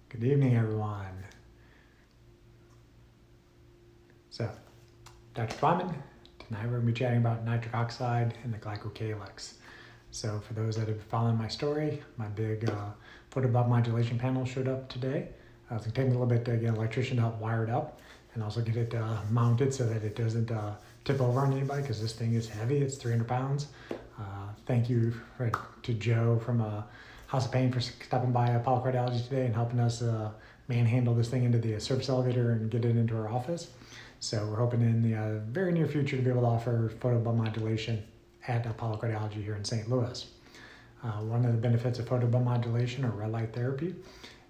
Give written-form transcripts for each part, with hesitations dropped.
Good evening, everyone. So, Dr. Twyman, tonight we're going to be chatting about nitric oxide and the Glycocalyx. So for those that have been following my story, my big Photobomb modulation panel showed up today. It's going to take me a little bit to get an electrician to help wire it up and also get it mounted so that it doesn't tip over on anybody, because this thing is heavy. It's 300 pounds. Thank you to Joe from House of Pain for stopping by Apollo Cardiology today and helping us manhandle this thing into the service elevator and get it into our office. So we're hoping in the very near future to be able to offer photobomb modulation at Apollo Cardiology here in St. Louis. One of the benefits of photobomb modulation or red light therapy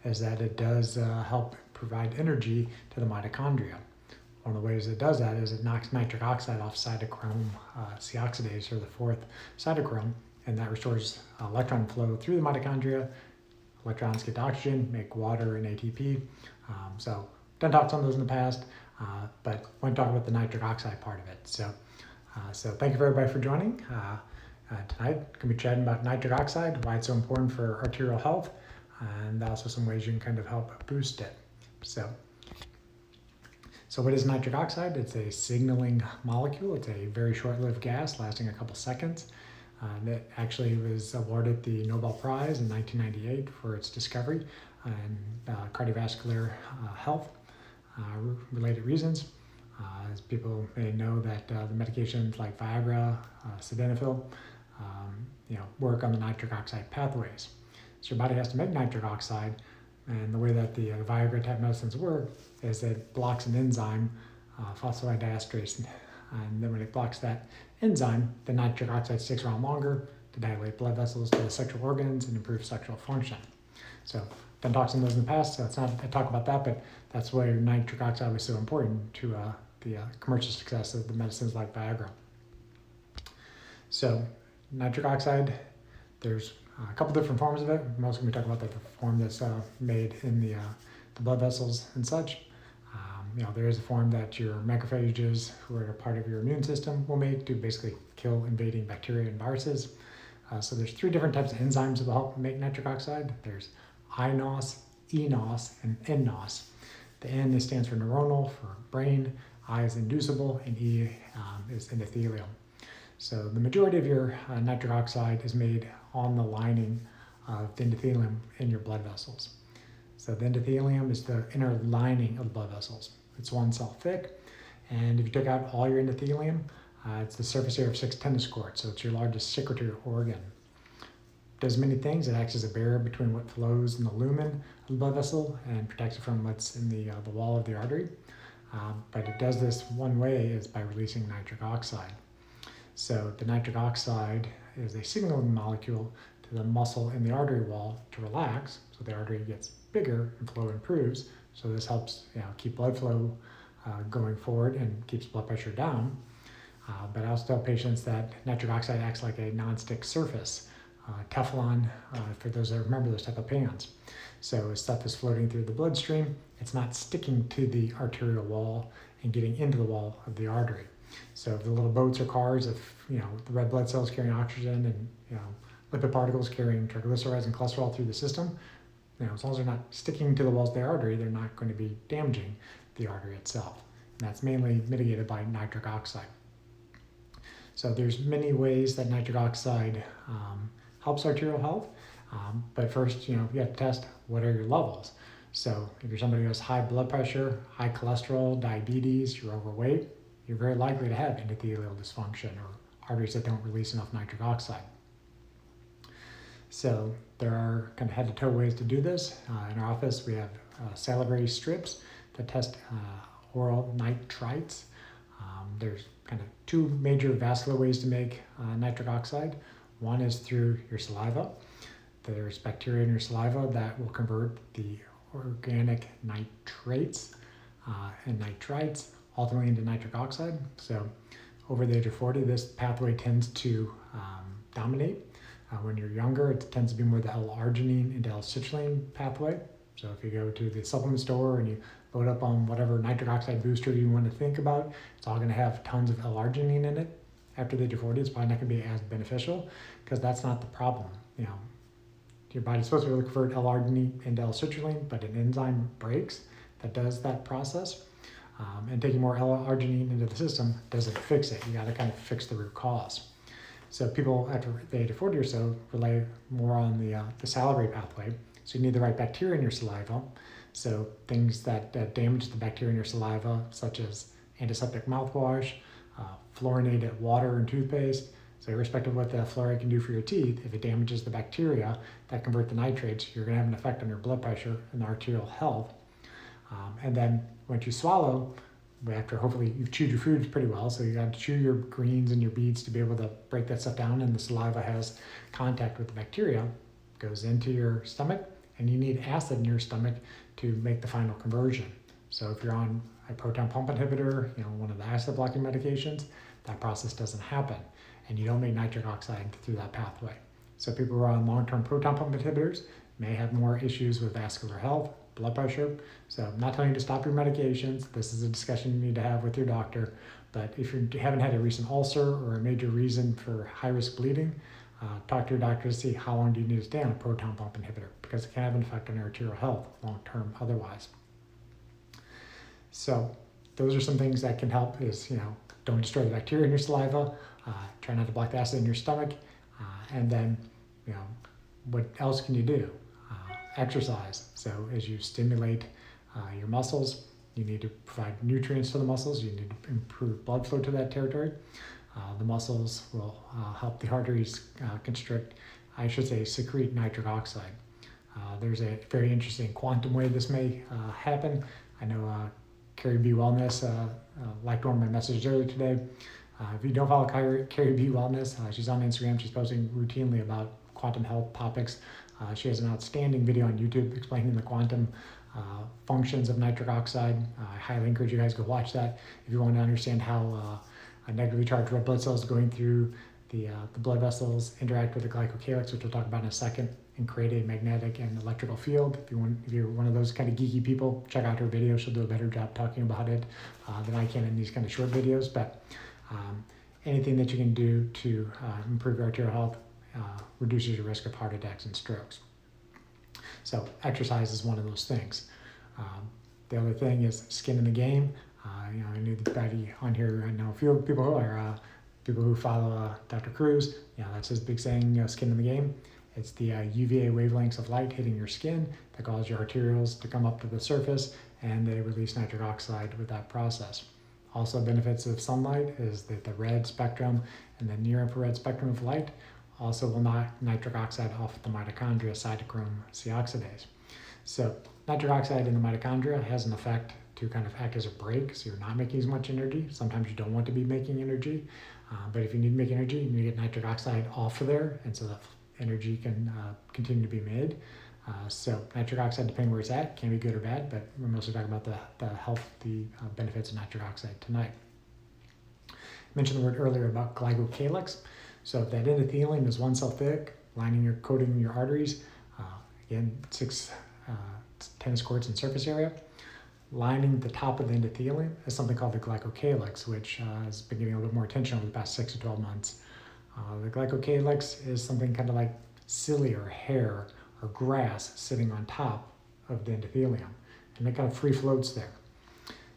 is that it does help provide energy to the mitochondria. One of the ways it does that is it knocks nitric oxide off cytochrome C oxidase, or the fourth cytochrome, and that restores electron flow through the mitochondria. Electrons get to oxygen, make water and ATP. So done talks on those in the past, but I want to talk about the nitric oxide part of it. So thank you for everybody for joining. Tonight, I'm going to be chatting about nitric oxide, why it's so important for arterial health, and also some ways you can kind of help boost it. So what is nitric oxide? It's a signaling molecule. It's a very short-lived gas lasting a couple seconds. It actually was awarded the Nobel Prize in 1998 for its discovery in cardiovascular health related reasons. As people may know that the medications like Viagra, sildenafil, work on the nitric oxide pathways. So your body has to make nitric oxide, and the way that the Viagra type medicines work is it blocks an enzyme, phosphodiesterase, and then when it blocks that enzyme, the nitric oxide sticks around longer to dilate blood vessels to the sexual organs and improve sexual function. So done talks on those in the past, so it's not a talk about that, but that's why nitric oxide was so important to the commercial success of the medicines like Viagra. So nitric oxide, there's a couple different forms of it. Most going to be talking about the form that's made in the blood vessels and such. There is a form that your macrophages, who are a part of your immune system, will make to basically kill invading bacteria and viruses. So there's three different types of enzymes that will help make nitric oxide. There's iNOS, eNOS, and nNOS. The N stands for neuronal, for brain, I is inducible, and E is endothelial. So the majority of your nitric oxide is made on the lining of the endothelium in your blood vessels. So the endothelium is the inner lining of the blood vessels. It's 1 cell thick, and if you took out all your endothelium, it's the surface area of 6 tennis courts, so it's your largest secretory organ. It does many things. It acts as a barrier between what flows in the lumen of the blood vessel and protects it from what's in the wall of the artery. But it does this one way, is by releasing nitric oxide. So the nitric oxide is a signaling molecule to the muscle in the artery wall to relax, so the artery gets bigger and flow improves. So this helps keep blood flow going forward and keeps blood pressure down. But I also tell patients that nitric oxide acts like a non-stick surface, Teflon, for those that remember those type of pans. So as stuff is floating through the bloodstream, it's not sticking to the arterial wall and getting into the wall of the artery. So if the little boats or cars, if the red blood cells carrying oxygen and lipid particles carrying triglycerides and cholesterol through the system, as long as they're not sticking to the walls of the artery, they're not going to be damaging the artery itself. And that's mainly mitigated by nitric oxide. So there's many ways that nitric oxide helps arterial health. But first, you have to test what are your levels. So if you're somebody who has high blood pressure, high cholesterol, diabetes, you're overweight, you're very likely to have endothelial dysfunction or arteries that don't release enough nitric oxide. So there are kind of head-to-toe ways to do this. In our office, we have salivary strips that test oral nitrites. There's kind of two major vascular ways to make nitric oxide. One is through your saliva. There's bacteria in your saliva that will convert the organic nitrates and nitrites ultimately into nitric oxide. So over the age of 40, this pathway tends to dominate. When you're younger, it tends to be more the L-arginine into L-citrulline pathway. So if you go to the supplement store and you load up on whatever nitric oxide booster you want to think about, it's all going to have tons of L-arginine in it. After the age of 40, it's probably not going to be as beneficial, because that's not the problem. your body's supposed to be able to convert L-arginine into L-citrulline, but an enzyme breaks that does that process. And taking more L-arginine into the system doesn't fix it. You got to kind of fix the root cause. So people after the age of 40 or so rely more on the salivary pathway. So you need the right bacteria in your saliva. So things that damage the bacteria in your saliva, such as antiseptic mouthwash, fluorinated water and toothpaste. So irrespective of what the fluoride can do for your teeth, if it damages the bacteria that convert the nitrates, you're going to have an effect on your blood pressure and the arterial health. And then once you swallow, after hopefully you've chewed your foods pretty well, so you got to chew your greens and your beets to be able to break that stuff down, and the saliva has contact with the bacteria, goes into your stomach, and you need acid in your stomach to make the final conversion. So if you're on a proton pump inhibitor, one of the acid blocking medications, that process doesn't happen, and you don't make nitric oxide through that pathway. So people who are on long-term proton pump inhibitors may have more issues with vascular health, blood pressure. So I'm not telling you to stop your medications. This is a discussion you need to have with your doctor. But if you haven't had a recent ulcer or a major reason for high-risk bleeding, talk to your doctor to see how long do you need to stay on a proton pump inhibitor, because it can have an effect on your arterial health long-term otherwise. So those are some things that can help is, don't destroy the bacteria in your saliva, try not to block the acid in your stomach, and then, what else can you do? Exercise. So as you stimulate your muscles, you need to provide nutrients to the muscles, you need to improve blood flow to that territory. The muscles will help the arteries secrete nitric oxide. There's a very interesting quantum way this may happen. I know Carrie B. Wellness liked one of my messages earlier today. If you don't follow Carrie B. Wellness, she's on Instagram. She's posting routinely about quantum health topics. She has an outstanding video on YouTube explaining the quantum functions of nitric oxide. I highly encourage you guys to go watch that if you want to understand how negatively charged red blood cells going through the blood vessels interact with the glycocalyx, which we'll talk about in a second, and create a magnetic and electrical field. If you're one of those kind of geeky people, check out her video. She'll do a better job talking about it than I can in these kind of short videos. But anything that you can do to improve your arterial health reduces your risk of heart attacks and strokes. So exercise is one of those things. The other thing is skin in the game. Anybody on here, I know a few people who are people who follow Dr. Cruz. That's his big saying, skin in the game. It's the UVA wavelengths of light hitting your skin that cause your arterioles to come up to the surface, and they release nitric oxide with that process. Also, benefits of sunlight is that the red spectrum and the near infrared spectrum of light also will knock nitric oxide off the mitochondria cytochrome C oxidase. So nitric oxide in the mitochondria has an effect to kind of act as a brake, so you're not making as much energy. Sometimes you don't want to be making energy, but if you need to make energy, you need to get nitric oxide off of there, and so the energy can continue to be made. So nitric oxide, depending where it's at, can be good or bad, but we're mostly talking about the benefits of nitric oxide tonight. I mentioned the word earlier about glycocalyx. So if that endothelium is 1 cell thick, coating your arteries, again, 6 tennis courts in surface area, lining the top of the endothelium is something called the glycocalyx, which has been getting a little bit more attention over the past 6 to 12 months. The glycocalyx is something kind of like cilia or hair or grass sitting on top of the endothelium, and it kind of free floats there.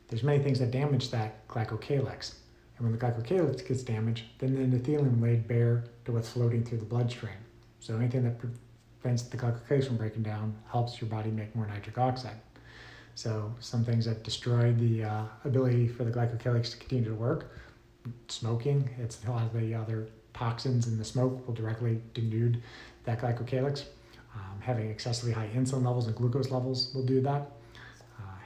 There's many things that damage that glycocalyx, and when the glycocalyx gets damaged, then the endothelium laid bare to what's floating through the bloodstream. So anything that prevents the glycocalyx from breaking down helps your body make more nitric oxide. So some things that destroy the ability for the glycocalyx to continue to work: smoking. It's a lot of the other toxins in the smoke will directly denude that glycocalyx. Having excessively high insulin levels and glucose levels will do that.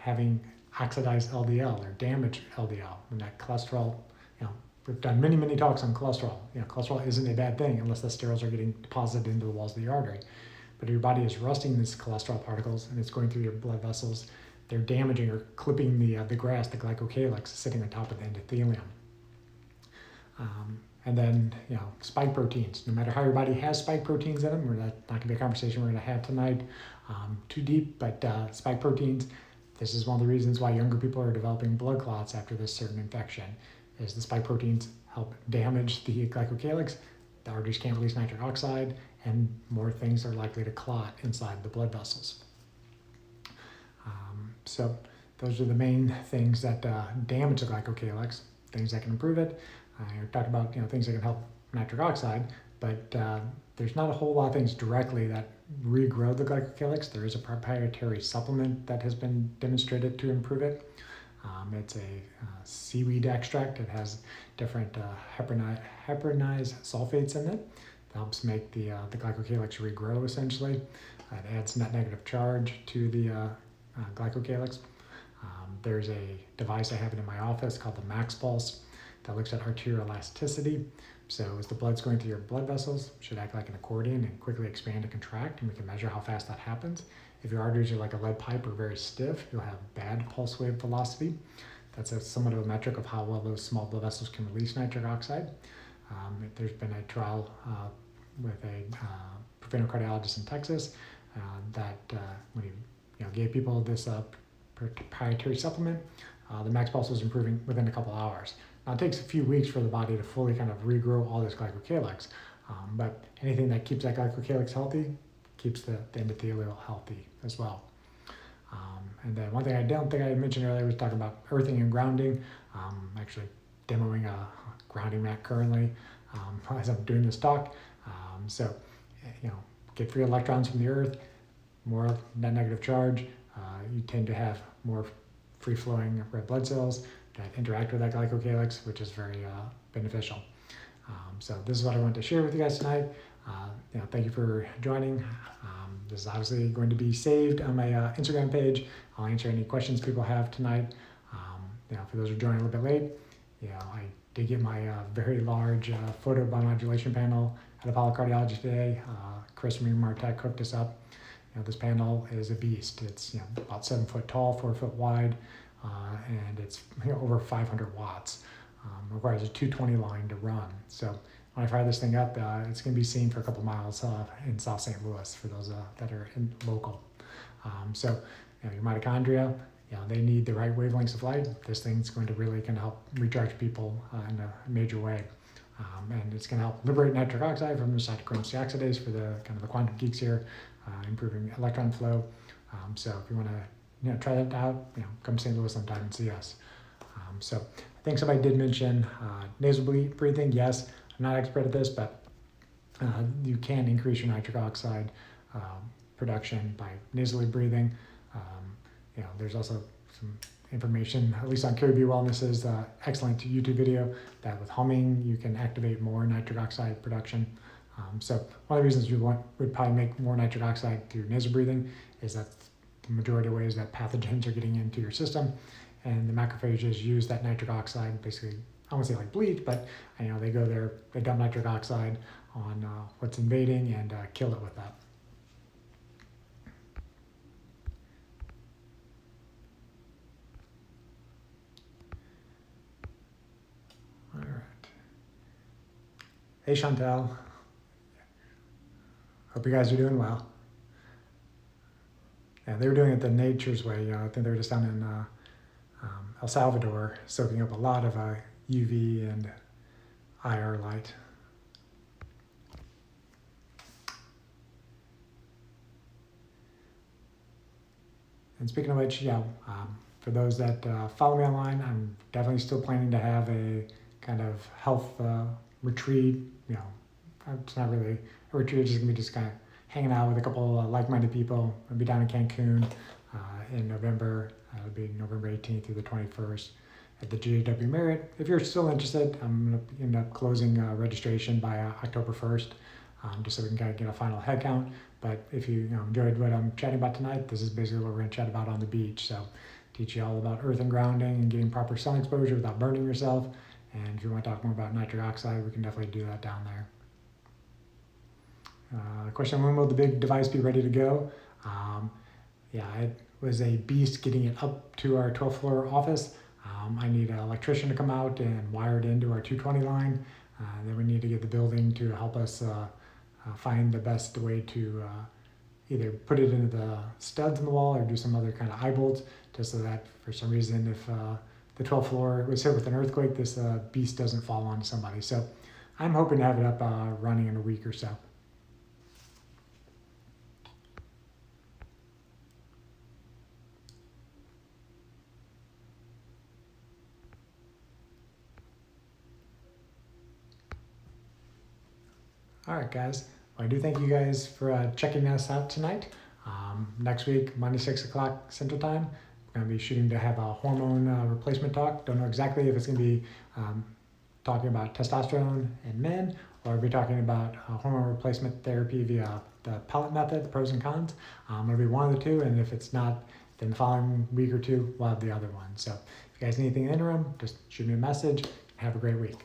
Having oxidized LDL or damaged LDL, and that cholesterol, we've done many talks on cholesterol. Cholesterol isn't a bad thing unless the sterols are getting deposited into the walls of the artery. But if your body is rusting these cholesterol particles and it's going through your blood vessels, they're damaging or clipping the grass, the glycocalyx, sitting on top of the endothelium. And then, spike proteins. No matter how your body has spike proteins in them, not going to be a conversation we're going to have tonight too deep, but spike proteins, this is one of the reasons why younger people are developing blood clots after this certain infection, is the spike proteins help damage the glycocalyx, the arteries can't release nitric oxide, and more things are likely to clot inside the blood vessels. So those are the main things that damage the glycocalyx, things that can improve it. I talked about things that can help nitric oxide, but there's not a whole lot of things directly that regrow the glycocalyx. There is a proprietary supplement that has been demonstrated to improve it. It's a seaweed extract. It has different heparinized sulfates in it. That helps make the glycocalyx regrow essentially. It adds net negative charge to the glycocalyx. There's a device I have in my office called the Max Pulse that looks at arterial elasticity. So as the blood's going through your blood vessels, it should act like an accordion and quickly expand and contract, and we can measure how fast that happens. If your arteries are like a lead pipe or very stiff, you'll have bad pulse wave velocity. That's somewhat of a metric of how well those small blood vessels can release nitric oxide. There's been a trial with a preventive cardiologist in Texas that when he gave people this proprietary supplement, the max pulse was improving within a couple hours. Now it takes a few weeks for the body to fully kind of regrow all this glycocalyx, but anything that keeps that glycocalyx healthy keeps the endothelial healthy as well. And then one thing I don't think I mentioned earlier was talking about earthing and grounding. I'm actually demoing a grounding mat currently as I'm doing this talk. So, get free electrons from the earth, more net negative charge. You tend to have more free-flowing red blood cells that interact with that glycocalyx, which is very beneficial. So this is what I wanted to share with you guys tonight. Thank you for joining. This is obviously going to be saved on my Instagram page. I'll answer any questions people have tonight. For those who are joining a little bit late, I did get my very large photobiomodulation panel at Apollo Cardiology today. Chris from Martech hooked us up. This panel is a beast. It's about 7 foot tall, 4 foot wide, and it's over 500 watts. Requires a 220 line to run. So when I fire this thing up, it's going to be seen for a couple miles in South St. Louis for those that are local. So your mitochondria, they need the right wavelengths of light. This thing's going to really kind of help recharge people in a major way. And it's going to help liberate nitric oxide from the cytochrome C oxidase for the kind of the quantum geeks here, improving electron flow. So if you want to try that out, come to St. Louis sometime and see us. So I think somebody did mention nasal breathing. Yes, I'm not an expert at this, but you can increase your nitric oxide production by nasally breathing. There's also some information, at least on Caribou Wellness's excellent YouTube video, that with humming you can activate more nitric oxide production. So one of the reasons you would probably make more nitric oxide through nasal breathing is that the majority of ways that pathogens are getting into your system, and the macrophages use that nitric oxide, basically, I won't say like bleach, but they go there, they dump nitric oxide on what's invading and kill it with that. All right. Hey Chantel. Hope you guys are doing well. Yeah, they were doing it the nature's way. I think they were just down in El Salvador, soaking up a lot of UV and IR light. And speaking of which, for those that follow me online, I'm definitely still planning to have a kind of health retreat. It's not really a retreat, it's just gonna be just kind of hanging out with a couple of like-minded people. I'll be down in Cancun in November. It'll be November 18th through the 21st at the GW Marriott. If you're still interested, I'm going to end up closing registration by October 1st, just so we can kind of get a final head count. But if you enjoyed what I'm chatting about tonight, this is basically what we're going to chat about on the beach. So teach you all about earth and grounding and getting proper sun exposure without burning yourself. And if you want to talk more about nitric oxide, we can definitely do that down there. Question, when will the big device be ready to go? It was a beast getting it up to our 12th floor office. I need an electrician to come out and wire it into our 220 line. Then we need to get the building to help us find the best way to either put it into the studs in the wall or do some other kind of eye bolts, just so that for some reason if the 12th floor was hit with an earthquake, this beast doesn't fall onto somebody. So I'm hoping to have it up running in a week or so. All right, guys. Well, I do thank you guys for checking us out tonight. Next week, Monday, 6 o'clock Central Time, we're going to be shooting to have a hormone replacement talk. Don't know exactly if it's going to be talking about testosterone in men, or we'll be talking about hormone replacement therapy via the pellet method, the pros and cons. It'll be one of the two, and if it's not, then the following week or two, we'll have the other one. So if you guys need anything in the interim, just shoot me a message. Have a great week.